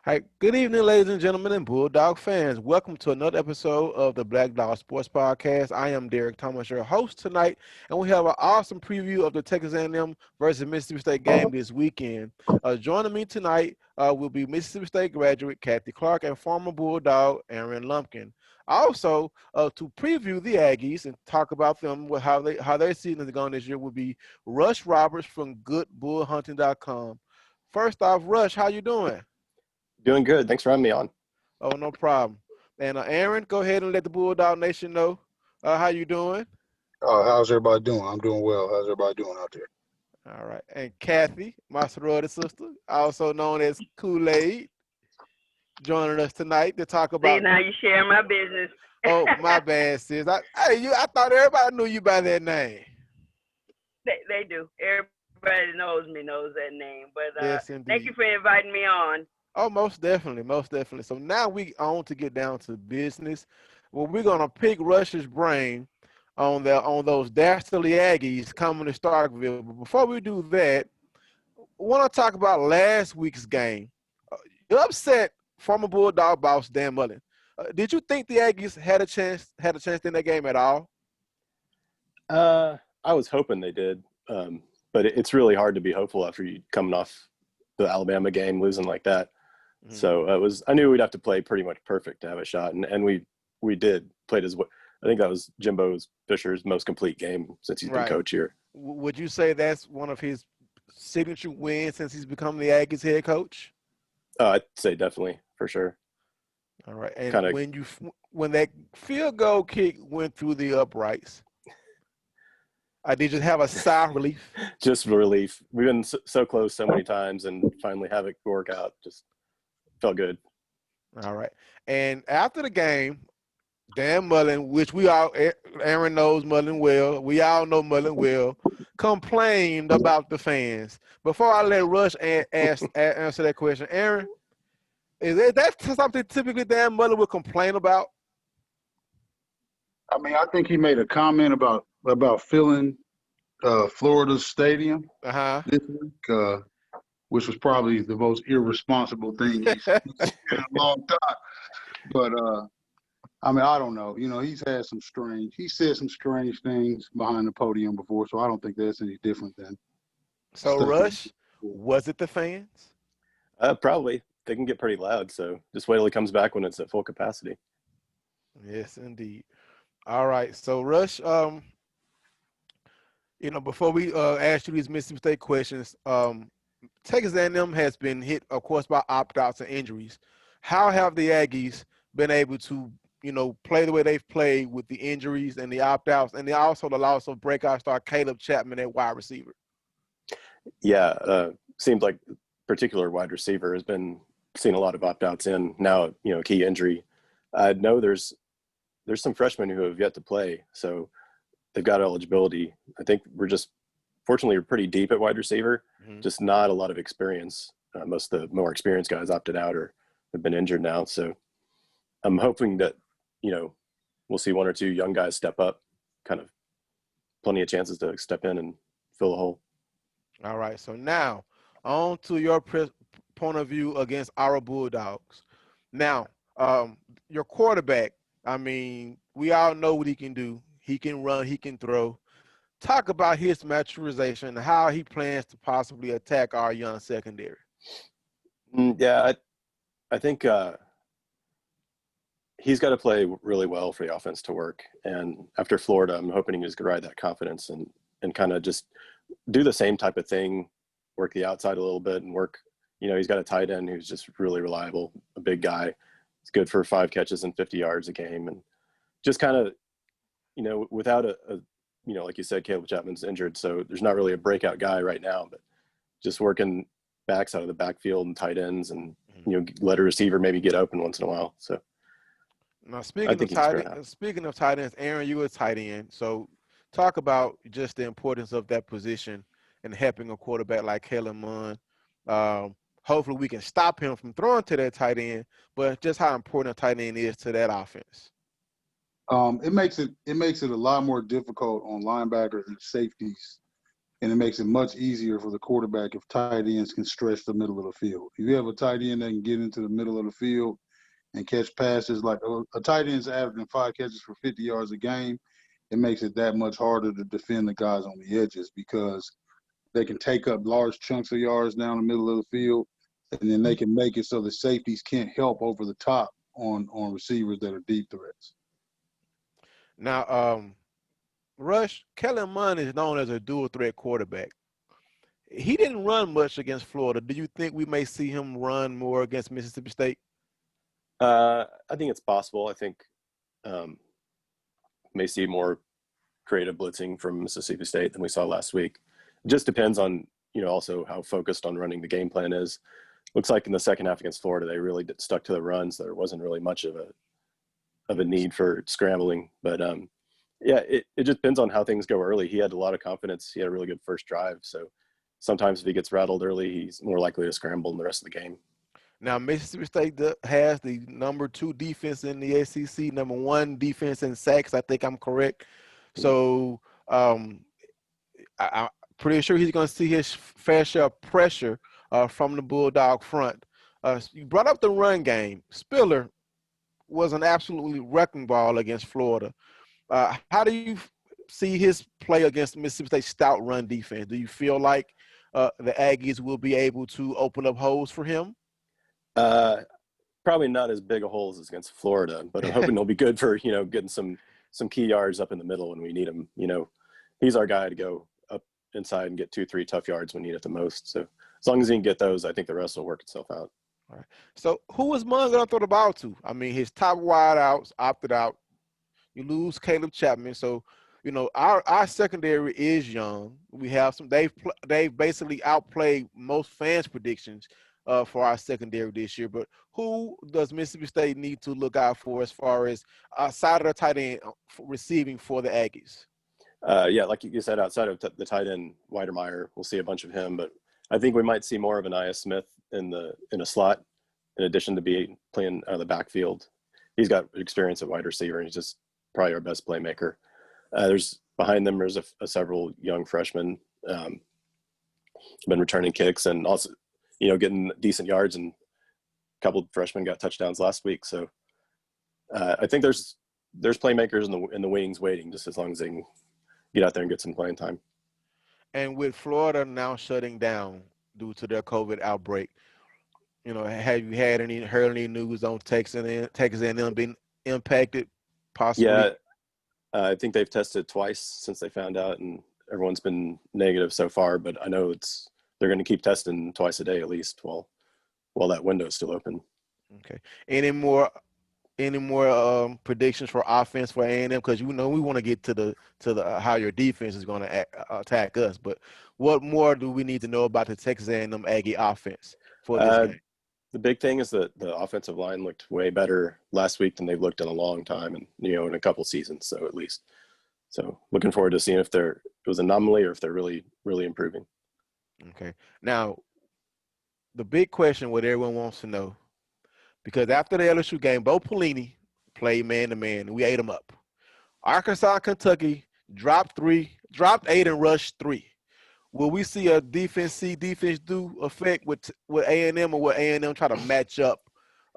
Hi, good evening, ladies and gentlemen, and Bulldog fans. Welcome to another episode of the Black Dog Sports Podcast. I am Derrick Thomas, your host tonight, and we have an awesome preview of the Texas A&M versus Mississippi State game this weekend. Joining me tonight will be Mississippi State graduate Kathy Clark and former Bulldog Aaron Lumpkin. Also, to preview the Aggies and talk about them, how their season is going this year, will be Rush Roberts from GoodBullHunting.com. First off, Rush, how you doing? Doing good. Thanks for having me on. Oh, no problem. And Aaron, go ahead and let the Bulldog Nation know how you doing. How's everybody doing? I'm doing well. How's everybody doing out there? All right. And Kathy, my sorority sister, also known as Kool-Aid, joining us tonight to talk about. See, now you share my business. Oh, my bad, sis. I thought everybody knew you by that name. They do. Everybody knows that name. But yes, indeed. Thank you for inviting me on. Oh, most definitely, most definitely. So now we on to get down to business. Well, we're gonna pick Rush's brain on those dastardly Aggies coming to Starkville. But before we do that, I want to talk about last week's game. You upset former Bulldog boss Dan Mullen. Did you think the Aggies had a chance in that game at all? I was hoping they did, but it's really hard to be hopeful after you coming off the Alabama game, losing like that. Mm-hmm. So I knew we'd have to play pretty much perfect to have a shot, and we did played as well. I think that was Jimbo Fisher's most complete game since he's been coach here. Would you say that's one of his signature wins since he's become the Aggies head coach? I'd say definitely, for sure. All right, and when that field goal kick went through the uprights, did you have a sigh of relief? Just relief. We've been so close so many times, and finally have it work out. Just felt good. All right. And after the game, Dan Mullen, which Aaron knows Mullen well, we all know Mullen well, complained about the fans. Before I let Rush answer that question, Aaron, is that something typically Dan Mullen would complain about? I mean, I think he made a comment about filling Florida's stadium this week, which was probably the most irresponsible thing he's said in a long time. But I mean, I don't know. You know, he said some strange things behind the podium before, so I don't think that's any different than. So, Rush, was it the fans? Probably. They can get pretty loud, so just wait till he comes back when it's at full capacity. Yes, indeed. All right. So, Rush, before we ask you these Mississippi State questions, Texas A&M has been hit, of course, by opt-outs and injuries. How have the Aggies been able to, play the way they've played with the injuries and the opt-outs, and also the loss of breakout star Caleb Chapman at wide receiver? Yeah, seems like particular wide receiver has been seeing a lot of opt-outs in now. Key injury. I know there's some freshmen who have yet to play, so they've got eligibility. I think fortunately we're pretty deep at wide receiver, just not a lot of experience. Most of the more experienced guys opted out or have been injured now. So I'm hoping that, we'll see one or two young guys step up, kind of plenty of chances to step in and fill the hole. All right. So now on to your point of view against our Bulldogs. Now, your quarterback, I mean, we all know what he can do. He can run, he can throw. Talk about his maturization and how he plans to possibly attack our young secondary. Yeah, I think he's got to play really well for the offense to work. And after Florida, I'm hoping he just could ride that confidence and kind of just do the same type of thing, work the outside a little bit and work. He's got a tight end who's just really reliable, a big guy. He's good for 5 catches and 50 yards a game. And just kind of, without like you said, Caleb Chapman's injured, so there's not really a breakout guy right now, but just working backs out of the backfield and tight ends and, let a receiver maybe get open once in a while. So now speaking of tight ends, Aaron, you were a tight end. So talk about just the importance of that position and helping a quarterback like Kellen Mond. Hopefully we can stop him from throwing to that tight end, but just how important a tight end is to that offense. It makes it a lot more difficult on linebackers and safeties and it makes it much easier for the quarterback if tight ends can stretch the middle of the field. If you have a tight end that can get into the middle of the field and catch passes, like a tight end's averaging 5 catches for 50 yards a game, it makes it that much harder to defend the guys on the edges because they can take up large chunks of yards down the middle of the field, and then they can make it so the safeties can't help over the top on receivers that are deep threats. Now, Rush, Kellen Mond is known as a dual threat quarterback. He didn't run much against Florida. Do you think we may see him run more against Mississippi State? I think it's possible. I think may see more creative blitzing from Mississippi State than we saw last week. It just depends on, also how focused on running the game plan is. Looks like in the second half against Florida, they really stuck to the runs. There wasn't really much of a need for scrambling. But, it just depends on how things go early. He had a lot of confidence. He had a really good first drive. So sometimes if he gets rattled early, he's more likely to scramble in the rest of the game. Now, Mississippi State has the number 2 defense in the SEC, number 1 defense in sacks. I think I'm correct. So I'm pretty sure he's going to see his fair share of pressure from the Bulldog front. You brought up the run game. Spiller was an absolutely wrecking ball against Florida. How do you see his play against Mississippi State's stout run defense? Do you feel like the Aggies will be able to open up holes for him? Probably not as big a holes as against Florida, but I'm hoping they'll be good for, getting some key yards up in the middle when we need them. He's our guy to go up inside and get 2-3 tough yards when we need it the most. So as long as he can get those, I think the rest will work itself out. All right. So who is Munn going to throw the ball to? I mean, his top wideouts opted out. You lose Caleb Chapman. So, our secondary is young. We have some. They've basically outplayed most fans' predictions for our secondary this year. But who does Mississippi State need to look out for as far as outside of the tight end receiving for the Aggies? Like you said, outside of the tight end, Weidermeyer, we'll see a bunch of him. But I think we might see more of an I.S. Smith in a slot, in addition to playing out of the backfield. He's got experience at wide receiver, and he's just probably our best playmaker. Behind them, there's several young freshmen been returning kicks and also, getting decent yards, and a couple of freshmen got touchdowns last week. So I think there's playmakers in the wings waiting, just as long as they can get out there and get some playing time. And with Florida now shutting down due to their COVID outbreak, have you heard any news on Texas A&M being impacted possibly? Yeah, I think they've tested twice since they found out, and everyone's been negative so far. But I know they're going to keep testing twice a day at least while that window is still open. Okay. Any more predictions for offense for A&M? Because we want to get to the how your defense is going to attack us. But what more do we need to know about the Texas A&M Aggie offense for this game? The big thing is that the offensive line looked way better last week than they've looked in a long time, and in a couple seasons, so at least. So looking forward to seeing if it was an anomaly or if they're really, really improving. Okay. Now, the big question, what everyone wants to know, because after the LSU game, Bo Pelini played man-to-man, and we ate them up. Arkansas, Kentucky dropped 8 and rushed 3. Will we see a defense do effect with A&M, or will A&M try to match up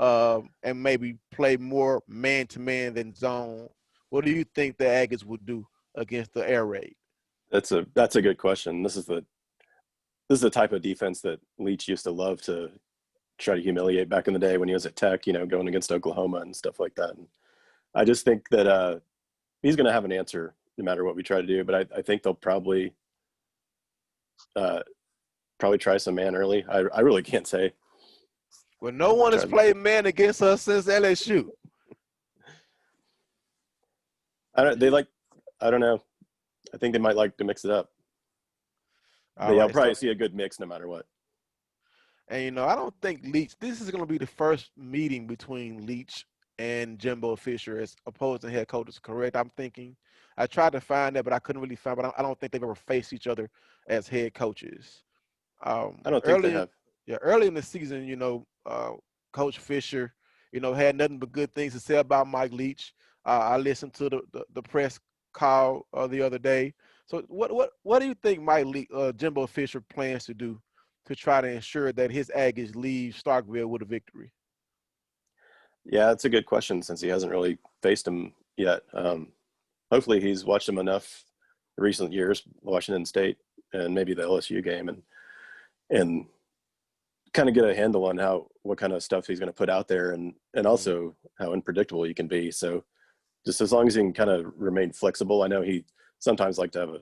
and maybe play more man-to-man than zone? What do you think the Aggies would do against the air raid? That's a good question. This is the type of defense that Leach used to love to try to humiliate back in the day when he was at Tech, going against Oklahoma and stuff like that. And I just think that he's going to have an answer no matter what we try to do. But I think they'll probably try some man early. I really can't say. Well, no one has played man against us since LSU. I don't know. I think they might like to mix it up. I'll probably see a good mix no matter what. And, I don't think Leach – this is going to be the first meeting between Leach and Jimbo Fisher as opposing head coaches, correct? I'm thinking. I tried to find that, but I couldn't really find it. But I don't think they've ever faced each other as head coaches. I don't think they have. Yeah, early in the season, Coach Fisher, had nothing but good things to say about Mike Leach. I listened to the press call the other day. So what do you think Jimbo Fisher plans to do to try to ensure that his Aggies leave Starkville with a victory? Yeah, it's a good question since he hasn't really faced him yet. Hopefully he's watched him enough in recent years, Washington State and maybe the LSU game, and kind of get a handle on what kind of stuff he's going to put out there, and also how unpredictable he can be. So just as long as he can kind of remain flexible. I know he sometimes like to have a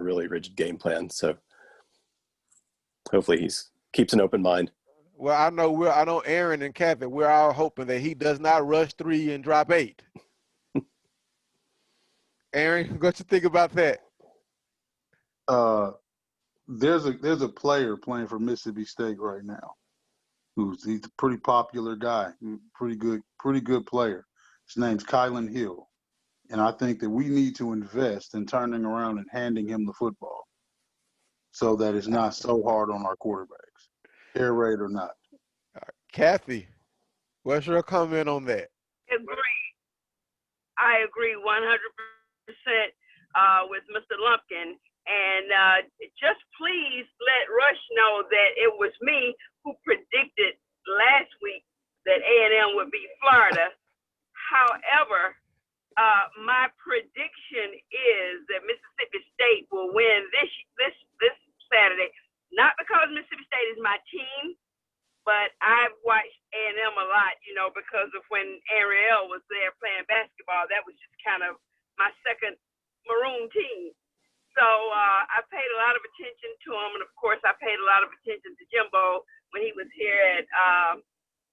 really rigid game plan. So hopefully keeps an open mind. Well, I know Aaron and Kathy, we're all hoping that he does not rush 3 and drop 8. Aaron, what you think about that? There's a player playing for Mississippi State right now he's a pretty popular guy, pretty good player. His name's Kylan Hill. And I think that we need to invest in turning around and handing him the football so that it's not so hard on our quarterbacks, air raid or not. Kathy, what's your comment on that? I agree 100% with Mr. Lumpkin. And just please let Rush know that it was me who predicted last week that A&M would beat Florida. However, my prediction is that Mississippi State will win this Saturday. Not because Mississippi State is my team, but I've watched A&M a lot, because of when Ariel was there playing basketball. That was just kind of my second maroon team. So I paid a lot of attention to him, and of course I paid a lot of attention to Jimbo when he was here at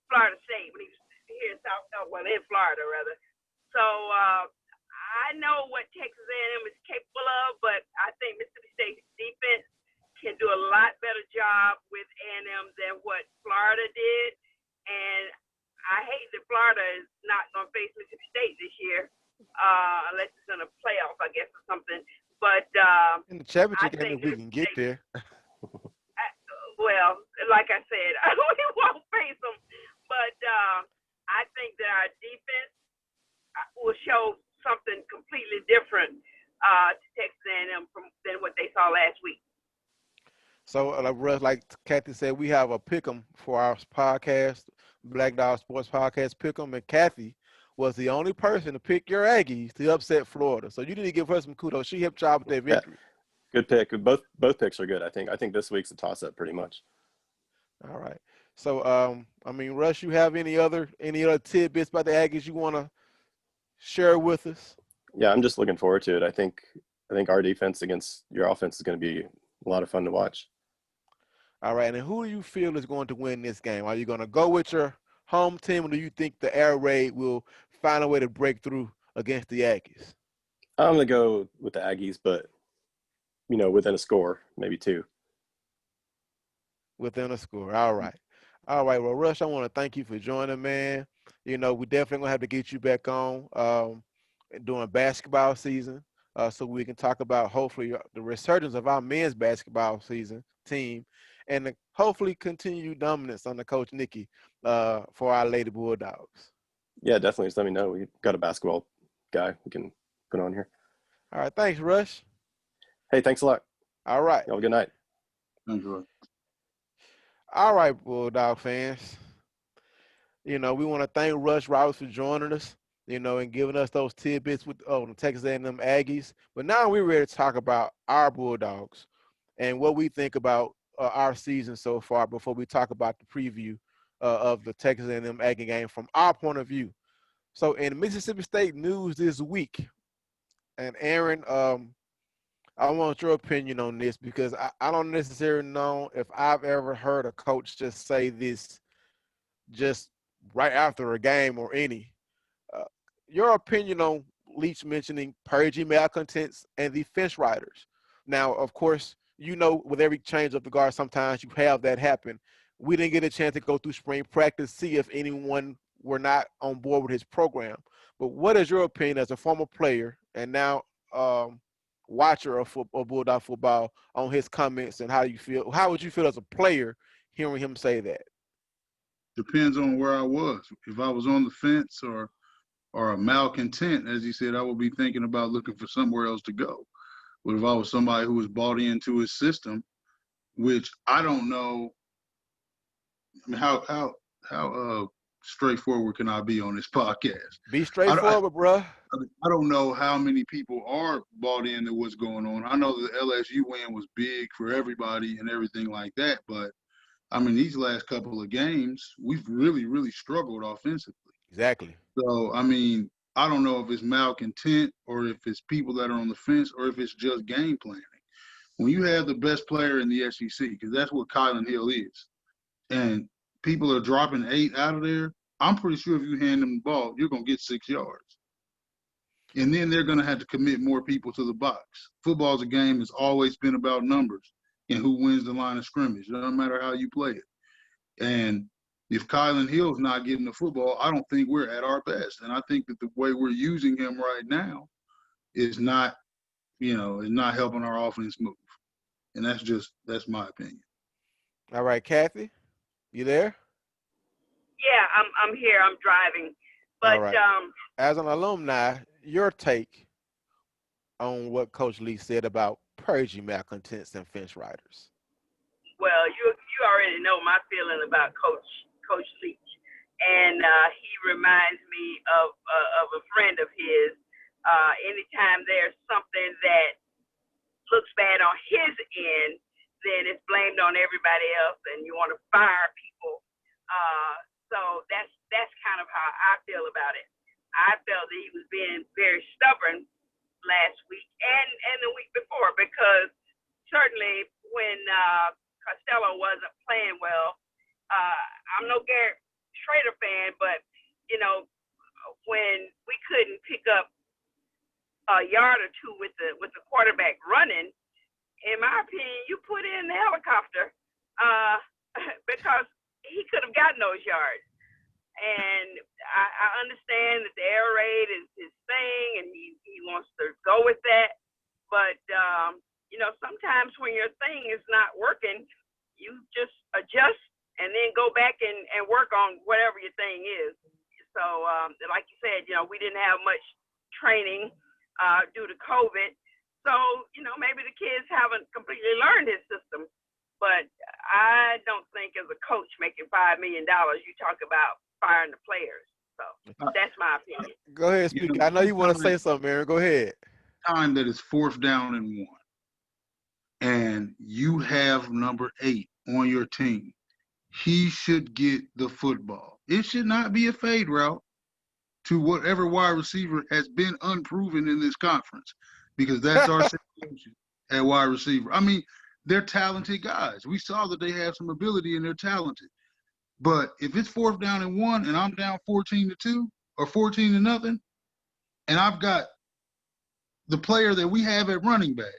Florida State, when he was here in in Florida rather. So I know what Texas A&M is capable of, but I think Mississippi State's defense can do a lot better job with A&M than what Florida did, and I hate that Florida is not going to face Mississippi State this year, unless it's in a playoff, I guess, or something. But in the championship game, if we can get there. Well, like I said, we won't face them. But I think that our defense will show something completely different to Texas A&M than what they saw last week. So, like Kathy said, we have a pick'em for our podcast, Black Dog Sports Podcast pick'em, and Kathy was the only person to pick your Aggies to upset Florida. So you need to give her some kudos. She helped y'all with that victory. Yeah. Good pick. Both picks are good. I think this week's a toss-up pretty much. All right. So, Rush, you have any other tidbits about the Aggies you want to share with us? Yeah, I'm just looking forward to it. I think our defense against your offense is going to be a lot of fun to watch. All right. And who do you feel is going to win this game? Are you going to go with your home team, or do you think the air raid will find a way to break through against the Aggies? I'm going to go with the Aggies, but, within a score, maybe 2. Within a score. All right. Well, Rush, I want to thank you for joining, man. We definitely going to have to get you back on during basketball season so we can talk about hopefully the resurgence of our men's basketball team and hopefully continue dominance under Coach Nikki for our Lady Bulldogs. Yeah, definitely. Just let me know. We got a basketball guy we can put on here. All right. Thanks, Rush. Hey, thanks a lot. All right. Have a good night. Enjoy. All right, Bulldog fans. We want to thank Rush Roberts for joining us, and giving us those tidbits with the Texas A&M Aggies. But now we're ready to talk about our Bulldogs and what we think about our season so far before we talk about the preview of the Texas A&M Aggie game from our point of view. So in Mississippi State news this week, and Aaron, I want your opinion on this because I don't necessarily know if I've ever heard a coach just say this just right after a game or any. Your opinion on Leach mentioning purging malcontents and the fence riders. Now, of course, with every change of the guard, sometimes you have that happen. We didn't get a chance to go through spring practice, see if anyone were not on board with his program. But what is your opinion as a former player and now watcher of Bulldog football on his comments, and how you feel? How would you feel as a player hearing him say that? Depends on where I was. If I was on the fence or a malcontent, as he said, I would be thinking about looking for somewhere else to go. But if I was somebody who was bought into his system, which I don't know, I mean, how straightforward can I be on this podcast? Be straightforward, bruh. I don't know how many people are bought into what's going on. I know the LSU win was big for everybody and everything like that, but I mean, these last couple of games, we've really, really struggled offensively. Exactly. So, I mean, I don't know if it's malcontent or if it's people that are on the fence or if it's just game planning. When you have the best player in the SEC, because that's what Kylan Hill is, and people are dropping 8 out of there, I'm pretty sure if you hand them the ball, you're going to get 6 yards. And then they're going to have to commit more people to the box. Football's a game that's always been about numbers and who wins the line of scrimmage. It doesn't matter how you play it. And if Kylan Hill's not getting the football, I don't think we're at our best. And I think that the way we're using him right now is not, is not helping our offense move. And that's my opinion. All right, Kathy, you there? Yeah, I'm here. I'm driving. But all right. As an alumni, your take on what Coach Leach said about purging malcontents and fence riders. Well, you already know my feeling about Coach Leach, and he reminds me of a friend of his. Anytime there's something that looks bad on his end, then it's blamed on everybody else, and you want to fire people. So that's kind of how I feel about it. I felt that he was being very stubborn last week and the week before, because certainly when Costello wasn't playing well, I'm no Garrett Schroeder fan, but when we couldn't pick up a yard or two with the quarterback running, in my opinion, you put in the helicopter because he could have gotten those yards. And I understand that the air raid is his thing, and he wants to go with that. But, sometimes when your thing is not working, you just adjust and then go back and work on whatever your thing is. So, like you said, we didn't have much training due to COVID. So, maybe the kids haven't completely learned his system. But I don't think as a coach making $5 million, you talk about firing the players. So that's my opinion. Go ahead, speak. I know you want to say something, Aaron. Go ahead. Time that it's 4th down and 1, and you have number 8 on your team, he should get the football. It should not be a fade route to whatever wide receiver has been unproven in this conference, because that's our situation at wide receiver. I mean, they're talented guys. We saw that they have some ability and they're talented. But if it's 4th down and 1 and I'm down 14-2 or 14-0, and I've got the player that we have at running back,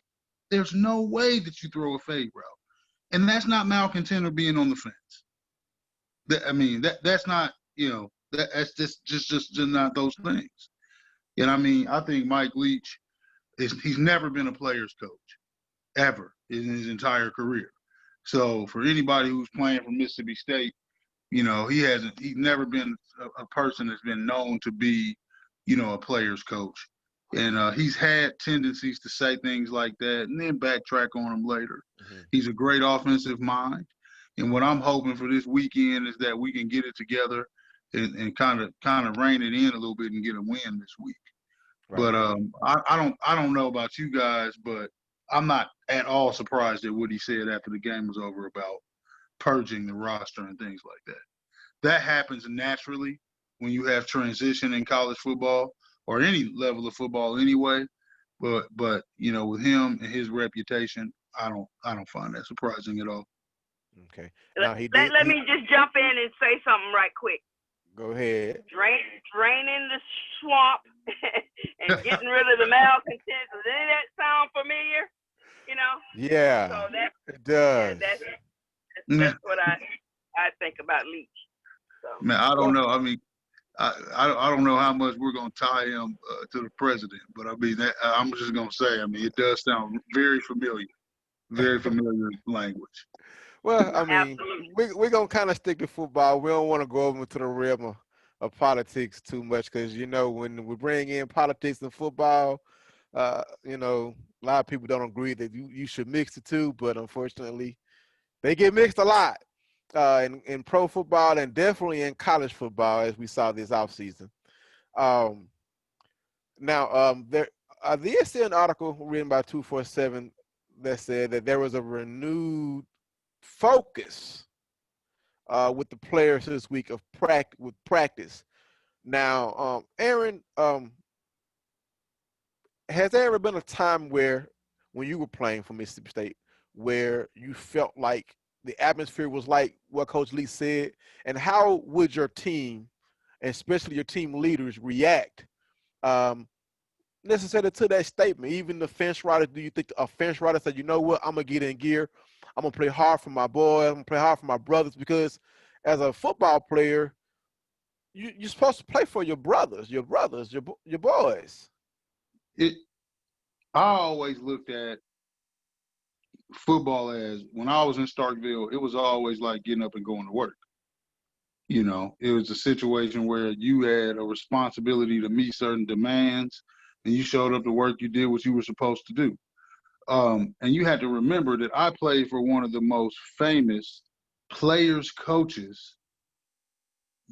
there's no way that you throw a fade route. And that's not malcontent or being on the fence. That's not, that's just not those things. And I think Mike Leach he's never been a player's coach, ever, in his entire career. So for anybody who's playing for Mississippi State, he's never been a person that's been known to be, a player's coach. And he's had tendencies to say things like that and then backtrack on them later. Mm-hmm. He's a great offensive mind. And what I'm hoping for this weekend is that we can get it together and kind of rein it in a little bit and get a win this week. Right. But I don't know about you guys, but I'm not at all surprised at what he said after the game was over about purging the roster and things like that. That happens naturally when you have transition in college football or any level of football anyway. But with him and his reputation, I don't find that surprising at all. Okay. Let me just jump in and say something right quick. Go ahead. Draining the swamp and getting rid of the malcontents. Does any of that sound familiar? Yeah. So it does. Yeah, that's what I think about Leach. So. Man, I don't know. I don't know how much we're going to tie him to the president, but I'm just going to say, it does sound very familiar language. Well, we're going to kind of stick to football. We don't want to go over to the realm of politics too much because, when we bring in politics and football, You know, a lot of people don't agree that you should mix the two, but unfortunately, they get mixed a lot in pro football and definitely in college football, as we saw this offseason. There the ESPN article written by 247 that said that there was a renewed focus with the players this week of practice. Now, Aaron, has there ever been a time where, when you were playing for Mississippi State, where you felt like the atmosphere was like what Coach Lee said? And how would your team, and especially your team leaders, react necessarily to that statement? Even the fence rider, do you think a fence rider said, you know what, I'm going to get in gear. I'm going to play hard for my boys. I'm going to play hard for my brothers, because as a football player, you're supposed to play for your brothers, your boys. I always looked at football as, when I was in Starkville, it was always like getting up and going to work. You know, it was a situation where you had a responsibility to meet certain demands, and you showed up to work, you did what you were supposed to do. And you had to remember that I played for one of the most famous players, coaches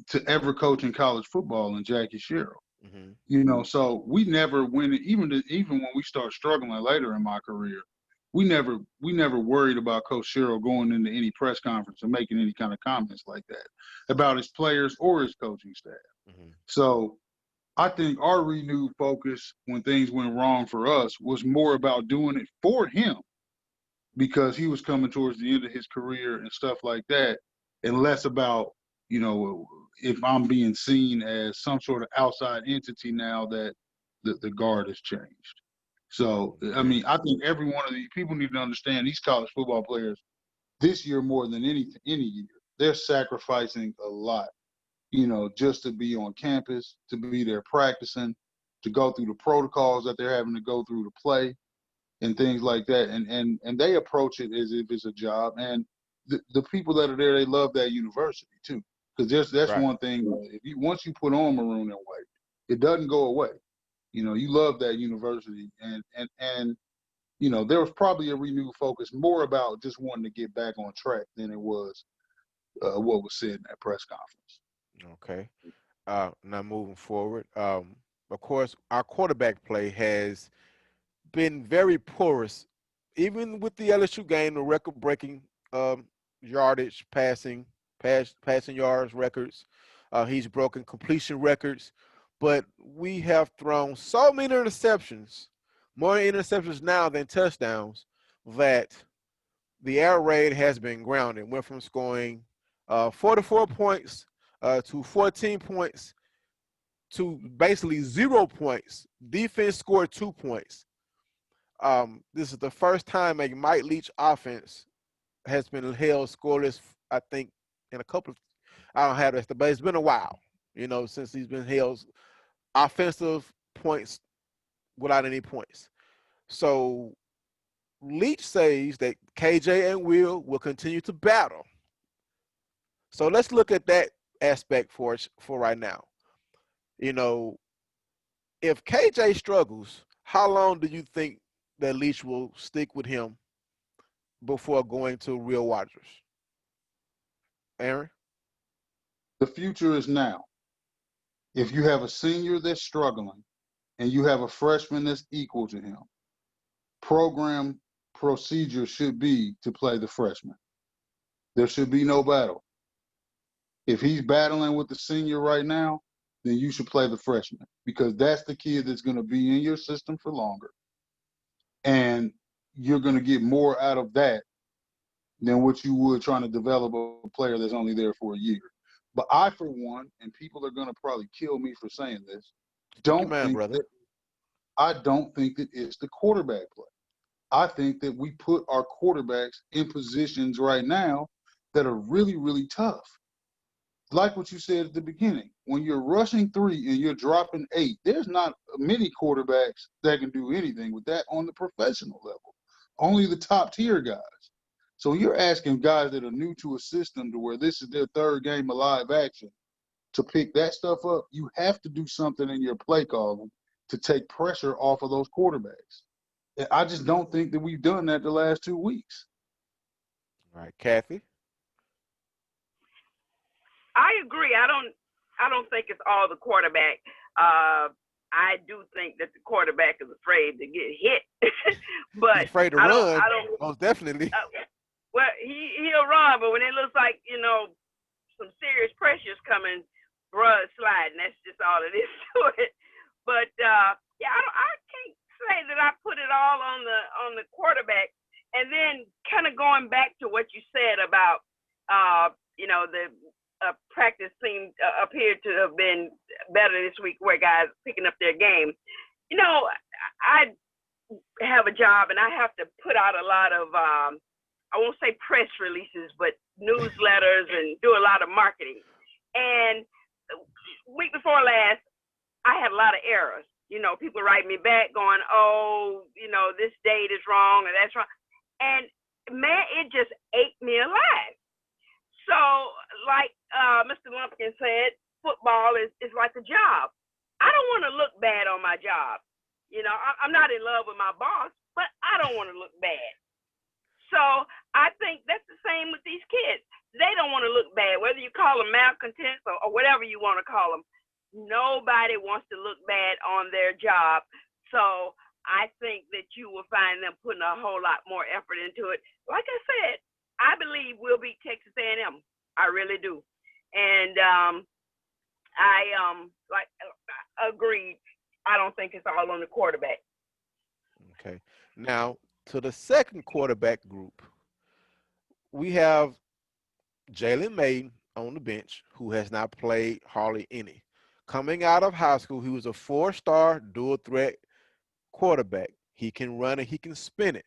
to ever coach in college football, in Jackie Sherrill. Mm-hmm. You know, so we never went, even when we started struggling later in my career, we never worried about Coach Sherrill going into any press conference and making any kind of comments like that about his players or his coaching staff. Mm-hmm. So I think our renewed focus when things went wrong for us was more about doing it for him, because he was coming towards the end of his career and stuff like that, and less about, you know, if I'm being seen as some sort of outside entity now that the guard has changed. So, I mean, I think every one of these people need to understand, these college football players this year more than any year, they're sacrificing a lot, you know, just to be on campus, to be there practicing, to go through the protocols that they're having to go through to play and things like that. And they approach it as if it's a job. And the people that are there, they love that university too. Because that's right. One thing, once you put on maroon and white, it doesn't go away. You know, you love that university, and you know, there was probably a renewed focus more about just wanting to get back on track than it was what was said in that press conference. Okay. Now moving forward, of course, our quarterback play has been very porous, even with the LSU game, the record-breaking yardage, passing yards records. He's broken completion records. But we have thrown so many interceptions, more interceptions now than touchdowns, that the air raid has been grounded. Went from scoring 44 points to 14 points to basically 0 points. Defense scored 2 points. This is the first time a Mike Leach offense has been held scoreless, I think, in a couple of – I don't have this, but it's been a while, you know, since he's been held offensive points without any points. So Leach says that KJ and Will continue to battle. So let's look at that aspect for right now. You know, if KJ struggles, how long do you think that Leach will stick with him before going to Will Rogers? Aaron? The future is now. If you have a senior that's struggling and you have a freshman that's equal to him, program procedure should be to play the freshman. There should be no battle. If he's battling with the senior right now, then you should play the freshman, because that's the kid that's going to be in your system for longer. And you're going to get more out of that than what you would trying to develop a player that's only there for a year. But I, for one, and people are going to probably kill me for saying this, I don't think that it's the quarterback play. I think that we put our quarterbacks in positions right now that are really, really tough. Like what you said at the beginning, when you're rushing 3 and you're dropping 8, there's not many quarterbacks that can do anything with that on the professional level. Only the top tier guys. So you're asking guys that are new to a system to where this is their third game of live action to pick that stuff up. You have to do something in your play calling to take pressure off of those quarterbacks. And I just don't think that we've done that the last 2 weeks. All right, Kathy. I agree. I don't think it's all the quarterback. I do think that the quarterback is afraid to get hit, but he's afraid to run. Most definitely. Well, he'll run, but when it looks like some serious pressure's coming, bruh, sliding. That's just all it is to it. But I can't say that I put it all on the quarterback. And then kind of going back to what you said about the practice appeared to have been better this week, where guys picking up their game. I have a job and I have to put out a lot of I won't say press releases, but newsletters and do a lot of marketing. And week before last, I had a lot of errors. People write me back going, oh, this date is wrong or that's wrong. And man, it just ate me alive. So like Mr. Lumpkin said, football is like a job. I don't want to look bad on my job. I'm not in love with my boss, but I don't want to look bad. So I think that's the same with these kids. They don't want to look bad, whether you call them malcontents or whatever you want to call them. Nobody wants to look bad on their job. So I think that you will find them putting a whole lot more effort into it. Like I said, I believe we'll beat Texas A&M. I really do. And I agreed. I don't think it's all on the quarterback. Okay. Now, to the second quarterback group, we have Jalen May on the bench, who has not played hardly any. Coming out of high school, he was a 4-star dual threat quarterback. He can run and he can spin it.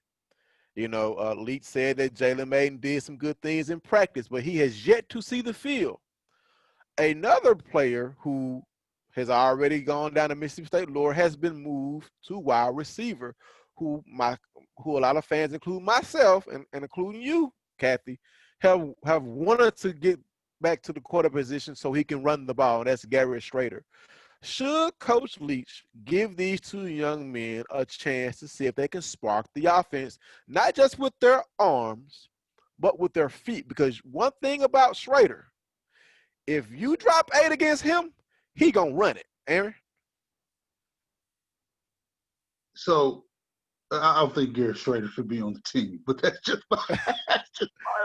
Leach said that Jalen May did some good things in practice, but he has yet to see the field. Another player who has already gone down to Mississippi State lore has been moved to wide receiver, who a lot of fans, including myself and including you, Kathy, have wanted to get back to the quarter position so he can run the ball, and that's Garrett Schroeder. Should Coach Leach give these two young men a chance to see if they can spark the offense, not just with their arms, but with their feet? Because one thing about Schroeder, if you drop 8 against him, he gonna run it. Aaron? So I don't think Garrett Schroeder should be on the team, but that's just my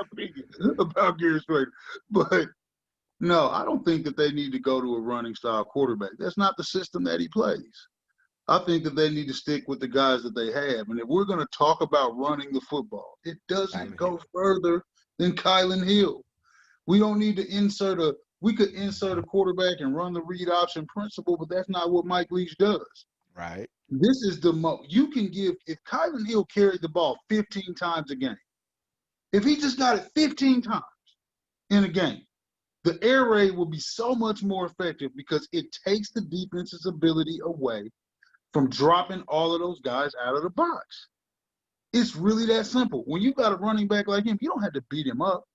opinion about Garrett Schroeder. But no, I don't think that they need to go to a running style quarterback. That's not the system that he plays. I think that they need to stick with the guys that they have. And if we're going to talk about running the football, it doesn't go further than Kylan Hill. We don't need to we could insert a quarterback and run the read option principle, but that's not what Mike Leach does. Right. This is the most you can give. If Kylan Hill carried the ball 15 times a game, if he just got it 15 times in a game, the air raid will be so much more effective because it takes the defense's ability away from dropping all of those guys out of the box. It's really that simple. When you got a running back like him, you don't have to beat him up.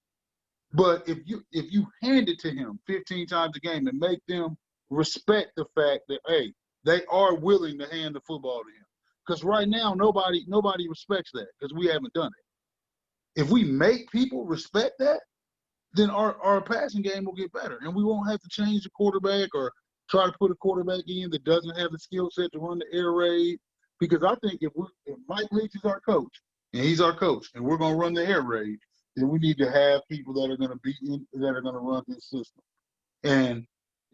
But if you hand it to him 15 times a game and make them respect the fact that, hey, they are willing to hand the football to him. Because right now, nobody respects that because we haven't done it. If we make people respect that, then our passing game will get better. And we won't have to change the quarterback or try to put a quarterback in that doesn't have the skill set to run the air raid. Because I think if Mike Leach is our coach, and he's our coach, and we're going to run the air raid, then we need to have people that are going to run this system. And,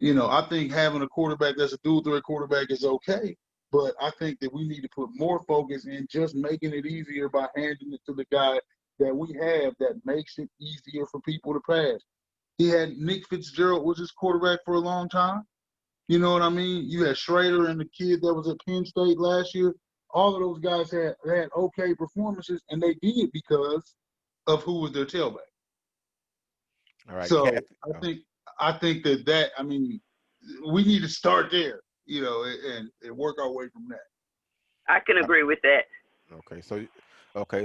I think having a quarterback that's a dual threat quarterback is okay, but I think that we need to put more focus in just making it easier by handing it to the guy that we have that makes it easier for people to pass. He had Nick Fitzgerald was his quarterback for a long time. You know what I mean? You had Schroeder and the kid that was at Penn State last year. All of those guys had okay performances, and they did because of who was their tailback. All right. So Kathy. I think that we need to start there, and work our way from that. I can agree with that.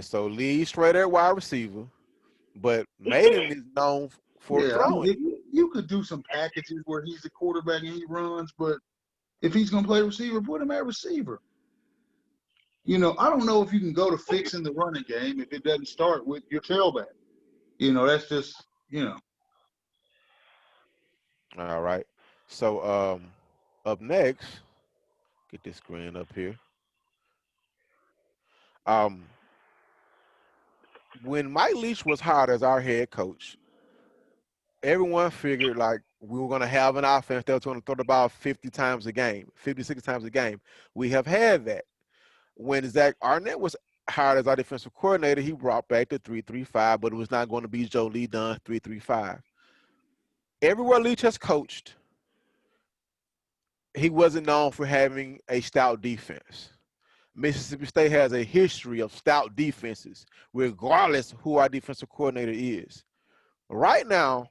So Lee Schroeder wide receiver, but Maiden is known for throwing. You could do some packages where he's the quarterback and he runs, but If he's going to play receiver, put him at receiver. You know, I don't know if you can go to fixing the running game if it doesn't start with your tailback. You know, that's just, you know. All right. So up next, get this screen up here. When Mike Leach was hired as our head coach, everyone figured like we were going to have an offense that was going to throw the ball 50 times a game, 50, 60 times a game. We have had that. When Zach Arnett was hired as our defensive coordinator, he brought back the 3-3-5, but it was not going to be Joe Lee Dunn 3-3-5. Everywhere Leach has coached, he wasn't known for having a stout defense. Mississippi State has a history of stout defenses, regardless who our defensive coordinator is. Right now,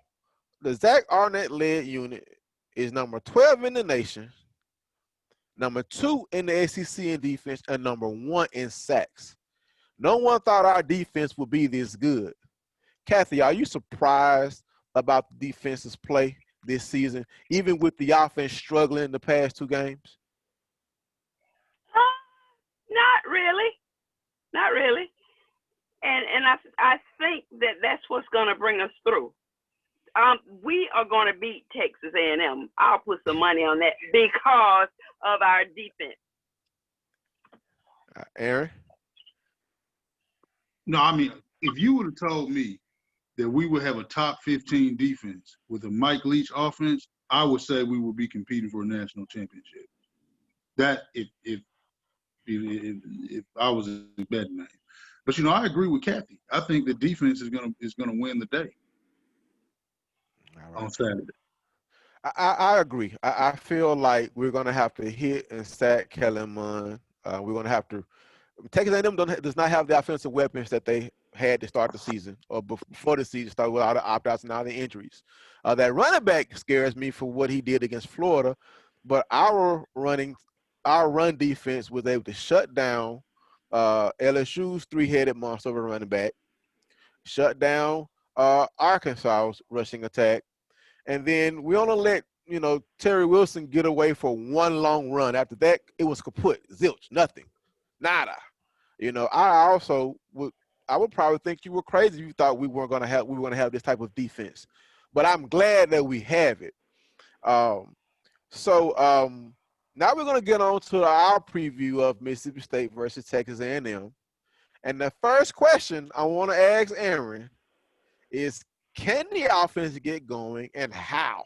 the Zach Arnett-led unit is number 12 in the nation, number 2 in the SEC in defense, and number 1 in sacks. No one thought our defense would be this good. Kathy, are you surprised about the defense's play this season, even with the offense struggling in the past 2 games? Not really. Not really. And I think that's what's going to bring us through. We are going to beat Texas A&M. I'll put some money on that because of our defense. Aaron? No, I mean, if you would have told me that we would have a top 15 defense with a Mike Leach offense, I would say we would be competing for a national championship. That if I was a betting man. But you know, I agree with Kathy. I think the defense is gonna win the day on Saturday. I agree. I feel like we're gonna have to hit and sack Kellen Mond. We're gonna have to. Texas A&M does not have the offensive weapons that they had to start the season or before the season started with all the opt-outs and all the injuries. That running back scares me for what he did against Florida, but our run defense was able to shut down LSU's 3-headed monster of a running back, shut down Arkansas's rushing attack, and then we only let Terry Wilson get away for one long run. After that, it was kaput, zilch, nothing, nada. I would probably think you were crazy if you thought we were going to have this type of defense, but I'm glad that we have it. Now we're going to get on to our preview of Mississippi State versus Texas A&M. And the first question I want to ask Aaron is, can the offense get going and how?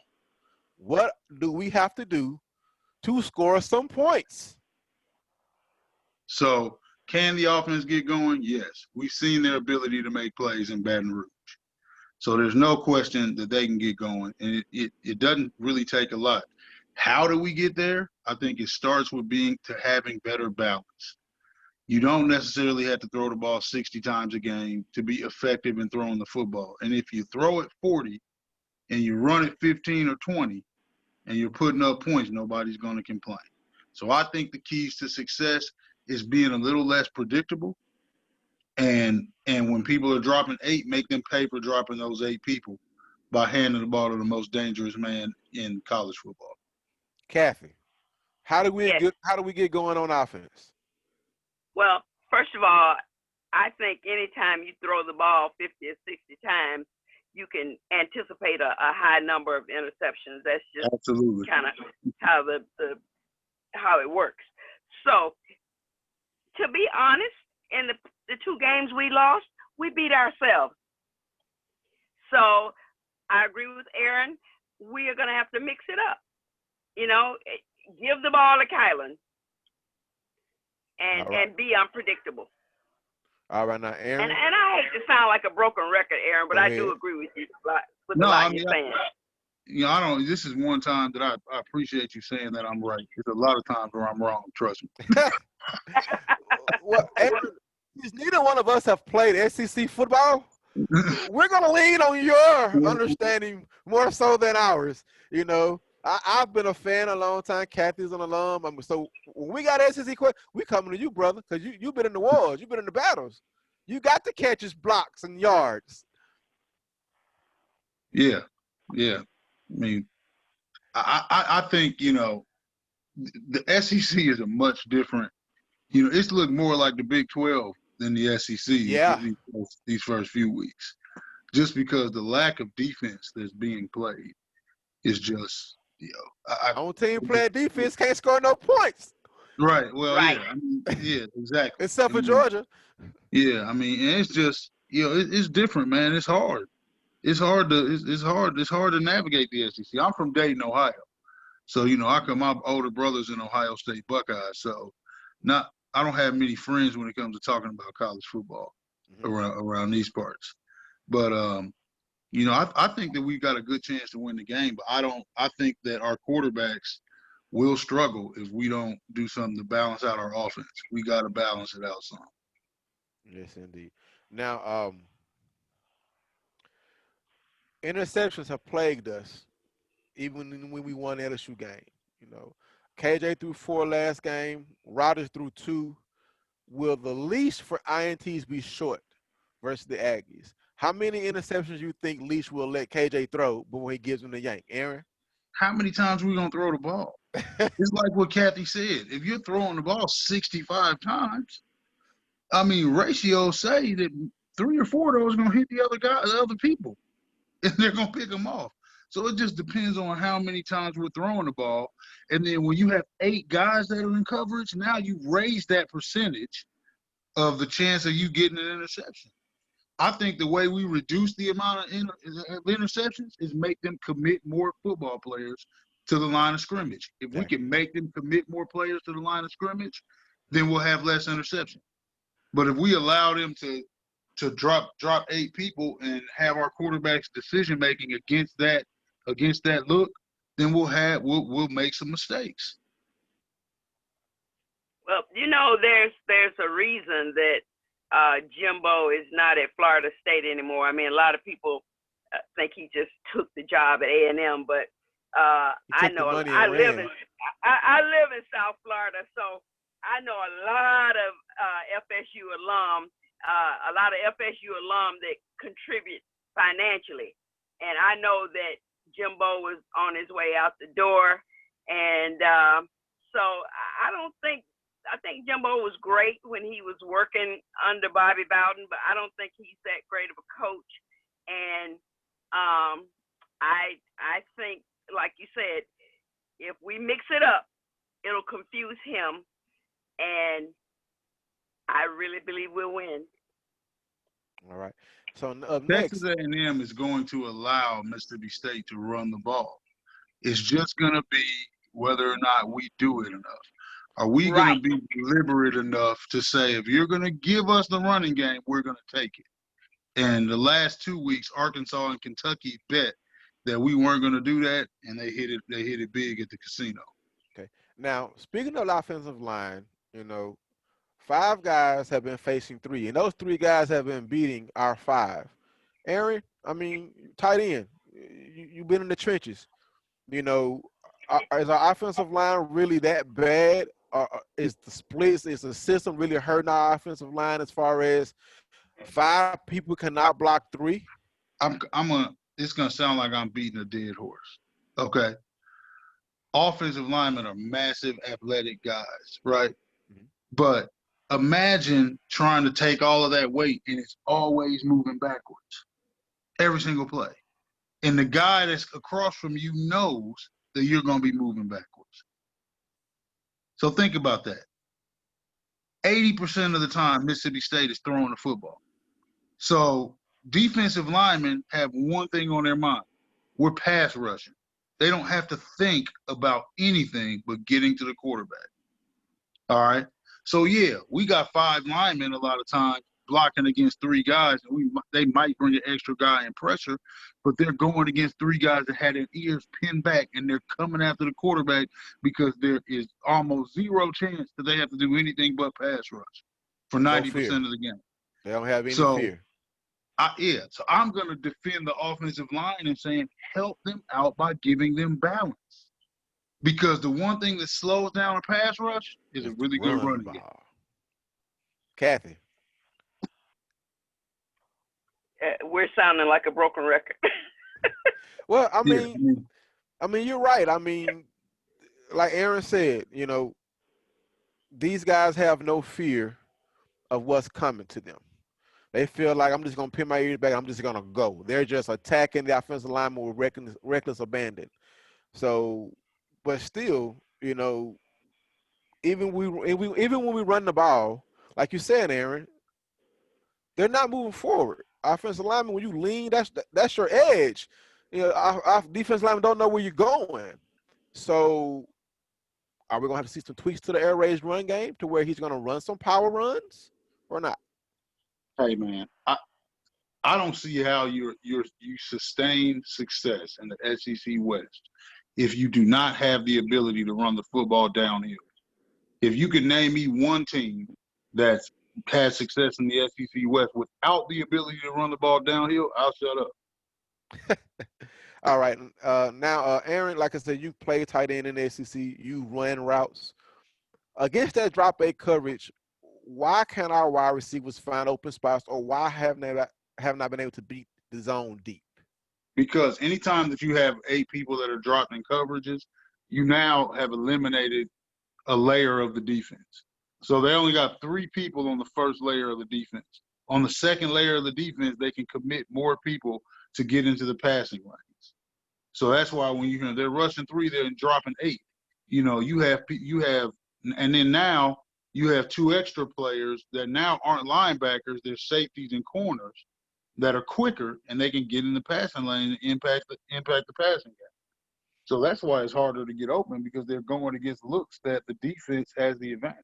What do we have to do to score some points? So, can the offense get going? Yes. We've seen their ability to make plays in Baton Rouge. So there's no question that they can get going. And it doesn't really take a lot. How do we get there? I think it starts with having better balance. You don't necessarily have to throw the ball 60 times a game to be effective in throwing the football. And if you throw it 40 and you run it 15 or 20 and you're putting up points, nobody's going to complain. So I think the keys to success is being a little less predictable. And when people are dropping 8, make them pay for dropping those 8 people by handing the ball to the most dangerous man in college football. Kathy, how do we get going on offense? Well, first of all, I think anytime you throw the ball 50 or 60 times, you can anticipate a high number of interceptions. That's just absolutely kind of how how it works. So, to be honest, in the 2 games we lost, we beat ourselves. So, I agree with Aaron. We are going to have to mix it up. Give the ball to Kylan and be unpredictable. All right, now, Aaron. And I hate to sound like a broken record, Aaron, but I do agree with you with a lot you're saying. This is one time that I appreciate you saying that I'm right. There's a lot of times where I'm wrong, trust me. Well, Aaron, since neither one of us have played SEC football, we're going to lean on your understanding more so than ours. I've been a fan a long time. Kathy's an alum. So when we got SEC questions, we coming to you, brother, because you've been in the wars. You've been in the battles. You got the catches, blocks, and yards. Yeah. I mean, I think, the SEC is a much different. It's looked more like the Big 12 than the SEC. Yeah. These first few weeks, just because the lack of defense that's being played is just, on team playing defense can't score no points. Right. Well, Right. yeah, exactly. Except for Georgia. Yeah, and it's just, it's different, man. It's hard. It's hard to navigate the SEC. I'm from Dayton, Ohio. So, my older brother's in Ohio State Buckeyes. So I don't have many friends when it comes to talking about college football around these parts. But I think that we've got a good chance to win the game, but I think that our quarterbacks will struggle if we don't do something to balance out our offense. We got to balance it out some. Yes, indeed. Now, interceptions have plagued us, even when we won the LSU game. KJ threw 4 last game. Rodgers threw 2. Will the leash for INTs be short versus the Aggies? How many interceptions you think Leach will let KJ throw before he gives him the yank? Aaron? How many times are we going to throw the ball? It's like what Kathy said. If you're throwing the ball 65 times, ratios say that 3 or 4 of those are going to hit the other people, and they're going to pick them off. So it just depends on how many times we're throwing the ball. And then when you have 8 guys that are in coverage, now you raise that percentage of the chance of you getting an interception. I think the way we reduce the amount of interceptions is make them commit more football players to the line of scrimmage. If we can make them commit more players to the line of scrimmage, then we'll have less interception. But if we allow them to drop 8 people and have our quarterbacks decision making against that look, then we'll make some mistakes. Well, there's a reason that Jimbo is not at Florida State anymore. A lot of people think he just took the job at A&M, but I know I live in South Florida, so I know a lot of FSU alum that contribute financially, and I know that Jimbo was on his way out the door, and so I think Jimbo was great when he was working under Bobby Bowden, but I don't think he's that great of a coach. And I think, like you said, if we mix it up, it'll confuse him, and I really believe we'll win. All right. So Texas A&M is going to allow Mississippi State to run the ball. It's just going to be whether or not we do it enough. Are we going to be deliberate enough to say, if you're going to give us the running game, we're going to take it? And the last 2 weeks, Arkansas and Kentucky bet that we weren't going to do that, and they hit it big at the casino. Okay. Now, speaking of the offensive line, 5 guys have been facing 3, and those 3 guys have been beating our 5. Aaron, tight end, you've been in the trenches. Is our offensive line really that bad? Is the splits, is the system really hurting our offensive line as far as 5 people cannot block 3? It's gonna sound like I'm beating a dead horse. Okay. Offensive linemen are massive athletic guys, right? Mm-hmm. But imagine trying to take all of that weight and it's always moving backwards. Every single play. And the guy that's across from you knows that you're gonna be moving backwards. So think about that. 80% of the time, Mississippi State is throwing the football. So defensive linemen have one thing on their mind. We're pass rushing. They don't have to think about anything but getting to the quarterback. All right? So, yeah, we got 5 linemen a lot of times blocking against 3 guys, and they might bring an extra guy in pressure, but they're going against 3 guys that had their ears pinned back, and they're coming after the quarterback because there is almost 0 chance that they have to do anything but pass rush for 90% of the game. They don't have any fear. So I'm going to defend the offensive line and saying help them out by giving them balance. Because the one thing that slows down a pass rush is a really good running game. Kathy. We're sounding like a broken record. Well, you're right. like Aaron said, these guys have no fear of what's coming to them. They feel like I'm just going to pin my ears back. I'm just going to go. They're just attacking the offensive lineman with reckless abandon. So, but still, even when we run the ball, like you said, Aaron, they're not moving forward. Offensive lineman, when you lean, that's your edge. Our defensive linemen don't know where you're going. So, are we gonna have to see some tweaks to the air raid run game to where he's gonna run some power runs or not? Hey man, I don't see how you sustain success in the SEC West if you do not have the ability to run the football downhill. If you could name me one team that's had success in the SEC West without the ability to run the ball downhill, I'll shut up. All right. Now, Aaron, like I said, you play tight end in the SEC. You run routes. Against that drop eight coverage, why can't our wide receivers find open spots, or why have not been able to beat the zone deep? Because anytime that you have 8 people that are dropped in coverages, you now have eliminated a layer of the defense. So they only got 3 people on the first layer of the defense. On the second layer of the defense, they can commit more people to get into the passing lanes. So that's why when they're rushing 3, they're dropping 8. You have, and then now you have 2 extra players that now aren't linebackers; they're safeties and corners that are quicker, and they can get in the passing lane and impact the passing game. So that's why it's harder to get open, because they're going against looks that the defense has the advantage.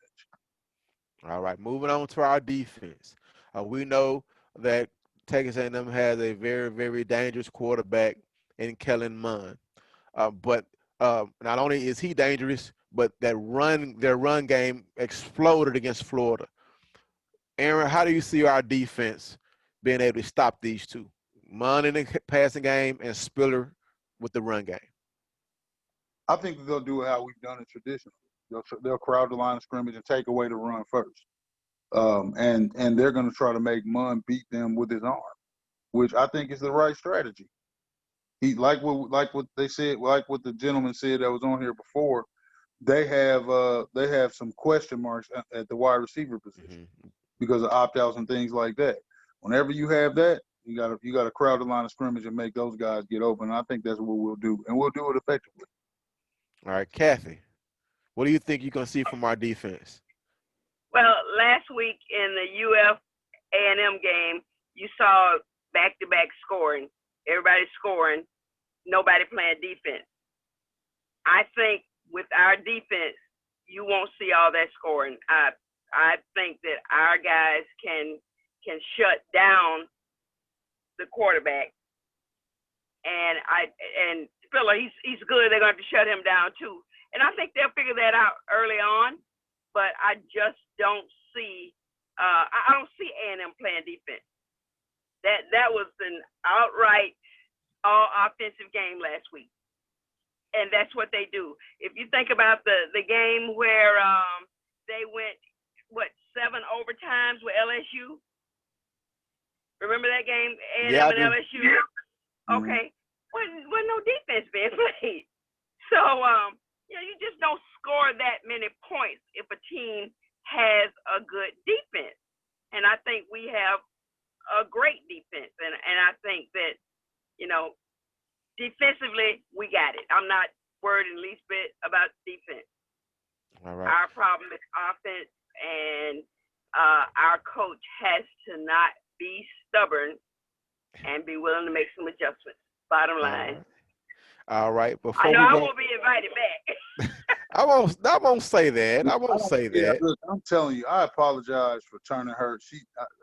All right, moving on to our defense. We know that Texas A&M has a very, very dangerous quarterback in Kellen Mond. But not only is he dangerous, but their run game exploded against Florida. Aaron, how do you see our defense being able to stop these two? Mond in the passing game and Spiller with the run game. I think that they'll do how we've done it traditionally. They'll crowd the line of scrimmage and take away the run first. And they're going to try to make Mond beat them with his arm, which I think is the right strategy. He like what they said, like what the gentleman said that was on here before. They have some question marks at the wide receiver position because of opt-outs and things like that. Whenever you have that, you got to crowd the line of scrimmage and make those guys get open. And I think that's what we'll do, and we'll do it effectively. All right, Kathy, what do you think you're going to see from our defense? Well, last week in the UF A&M game, you saw back-to-back scoring. Everybody scoring, nobody playing defense. I think with our defense, you won't see all that scoring. I think that our guys can shut down the quarterback, and Spiller, he's good. They're going to have to shut him down too, and I think they'll figure that out early on. But I just don't see. I don't see A&M playing defense. That was an outright all offensive game last week, and that's what they do. If you think about the game where they went 7 overtimes with LSU. Remember that game, A&M and LSU? Okay, wasn't no defense being played. So you just don't score that many points if a team has a good defense. And I think we have a great defense. And I think that, defensively, we got it. I'm not worried in the least bit about defense. All right. Our problem is offense, and our coach has to not be stubborn and be willing to make some adjustments. Bottom line. All right. I know I won't be invited back. I won't say that. I won't say that. Look, I'm telling you, I apologize for turning her.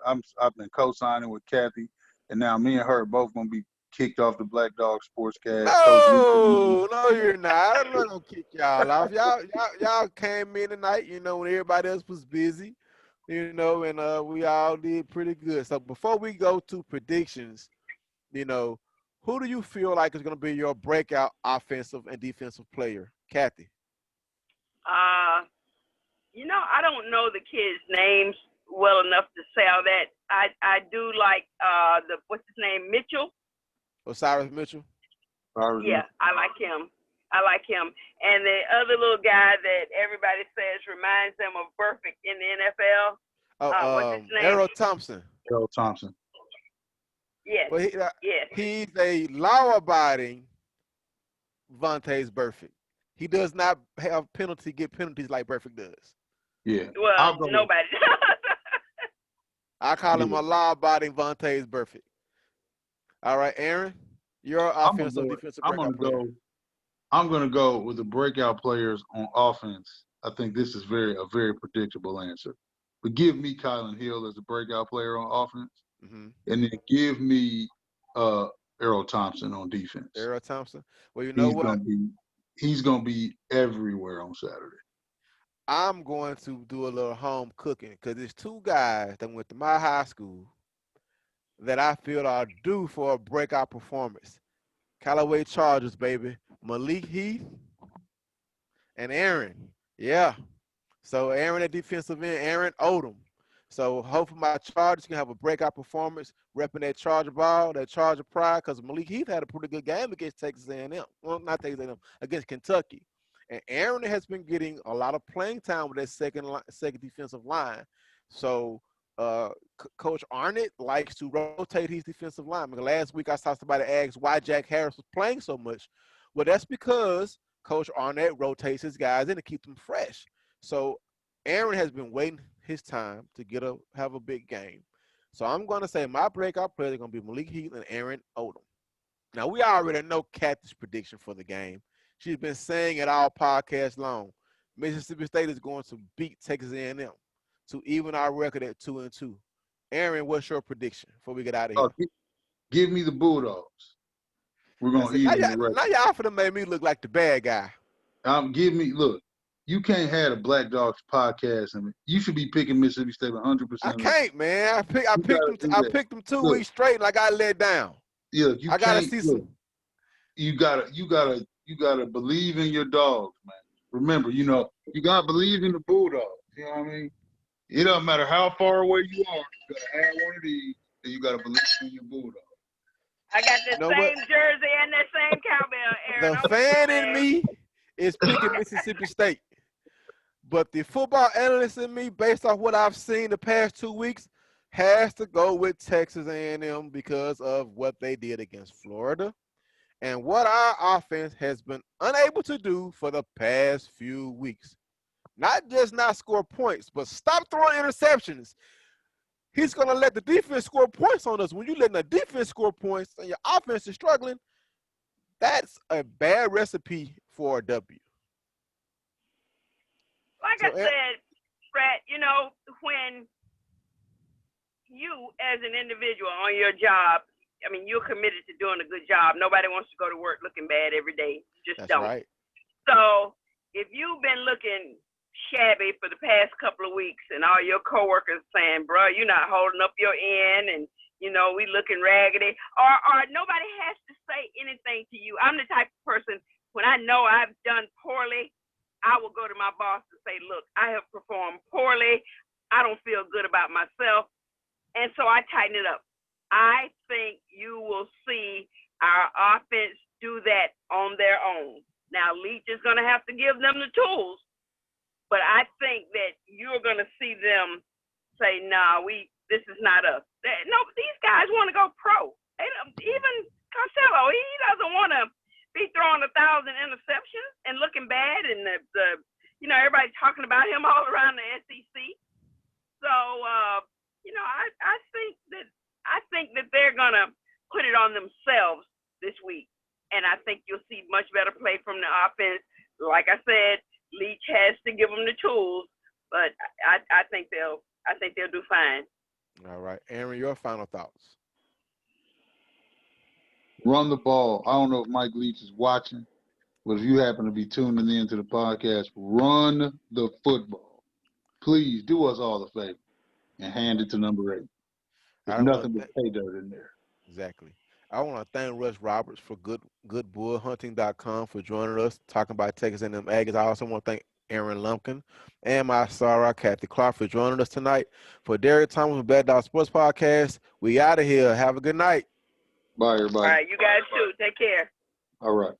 I've been co-signing with Kathy, and now me and her are both gonna be kicked off the Black Dog Sportscast. No, you're not. I'm not gonna kick y'all off. Y'all came in tonight, when everybody else was busy, and we all did pretty good. So before we go to predictions, who do you feel like is going to be your breakout offensive and defensive player? Kathy. I don't know the kids' names well enough to say all that. I do like what's his name, Mitchell? Osiris Mitchell? Yeah, I like him. I like him. And the other little guy that everybody says reminds them of Burfict in the NFL. What's his name? Errol Thompson. Errol Thompson. Yes. Well, yes. He's a law-abiding Vontaze Burfict. He does not get penalties like Burfict does. Yeah. Well, nobody does. I call him a law-abiding Vontaze Burfict. All right, Aaron, your offensive defensive breakout player. I'm going to go with the breakout players on offense. I think this is a very predictable answer. But give me Kylan Hill as a breakout player on offense, and then give me Errol Thompson on defense. Errol Thompson. Well, you know what? He's going to be everywhere on Saturday. I'm going to do a little home cooking because there's two guys that went to my high school that I feel are due for a breakout performance. Callaway Chargers, baby. Malik Heath and Aaron. Yeah. So Aaron at defensive end, Aaron Odom. So hopefully my Chargers can have a breakout performance, repping that Charger ball, that Charger pride, because Malik Heath had a pretty good game against Texas A&M. Well, not Texas A&M, against Kentucky. And Aaron has been getting a lot of playing time with that second defensive line. So Coach Arnett likes to rotate his defensive line. Last week I saw somebody ask why Jack Harris was playing so much. Well, that's because Coach Arnett rotates his guys in to keep them fresh. So Aaron has been waiting his time to have a big game. So I'm going to say my breakout players are going to be Malik Heath and Aaron Odom. Now, we already know Kathy's prediction for the game. She's been saying it all podcast long. Mississippi State is going to beat Texas A&M to even our record at 2-2. Aaron, what's your prediction before we get out of here? Give me the Bulldogs. We're going to even the record. Now y'all finna make me look like the bad guy. Look, you can't have a Black Dogs podcast. I mean, you should be picking Mississippi State 100%. I can't, man. I picked them 2 weeks straight and I got let down. Yeah, I gotta see some. You gotta believe in your dogs, man. Remember, you gotta believe in the Bulldogs. You know what I mean? It doesn't matter how far away you are. You gotta have one of these, and you gotta believe in your Bulldogs. I got the same jersey and that same cowbell, Aaron. The fan in me is picking Mississippi State. But the football analyst in me, based off what I've seen the past 2 weeks, has to go with Texas A&M because of what they did against Florida and what our offense has been unable to do for the past few weeks. Not just not score points, but stop throwing interceptions. He's going to let the defense score points on us. When you're letting the defense score points and your offense is struggling, that's a bad recipe for a W. Like I said, Brett, when you as an individual on your job, I mean, you're committed to doing a good job. Nobody wants to go to work looking bad every day. Just don't. Right. So if you've been looking shabby for the past couple of weeks and all your coworkers saying, bro, you're not holding up your end and, we looking raggedy, or nobody has to say anything to you. I'm the type of person, when I know I've done poorly, I will go to my boss and say, look, I have performed poorly. I don't feel good about myself. And so I tighten it up. I think you will see our offense do that on their own. Now, Leach is going to have to give them the tools, but I think that you're going to see them say, nah, this is not us. No, these guys want to go pro. Even Costello, he doesn't want to be throwing 1,000 interceptions and looking bad, and everybody talking about him all around the SEC. So, I think that they're gonna put it on themselves this week, and I think you'll see much better play from the offense. Like I said, Leach has to give them the tools, but I think they'll do fine. All right, Aaron, your final thoughts. Run the ball. I don't know if Mike Leach is watching, but if you happen to be tuning in to the podcast, run the football. Please do us all a favor and hand it to number 8. There's nothing but pay dirt in there. Exactly. I want to thank Russ Roberts for goodbullhunting.com for joining us, talking about Texas A&M Aggies. I also want to thank Aaron Lumpkin and my Sarah, Kathy Clark, for joining us tonight. For Derrick Thomas with Black Dog Sports Podcast, we out of here. Have a good night. Bye, everybody. All right, you guys too. Take care. All right.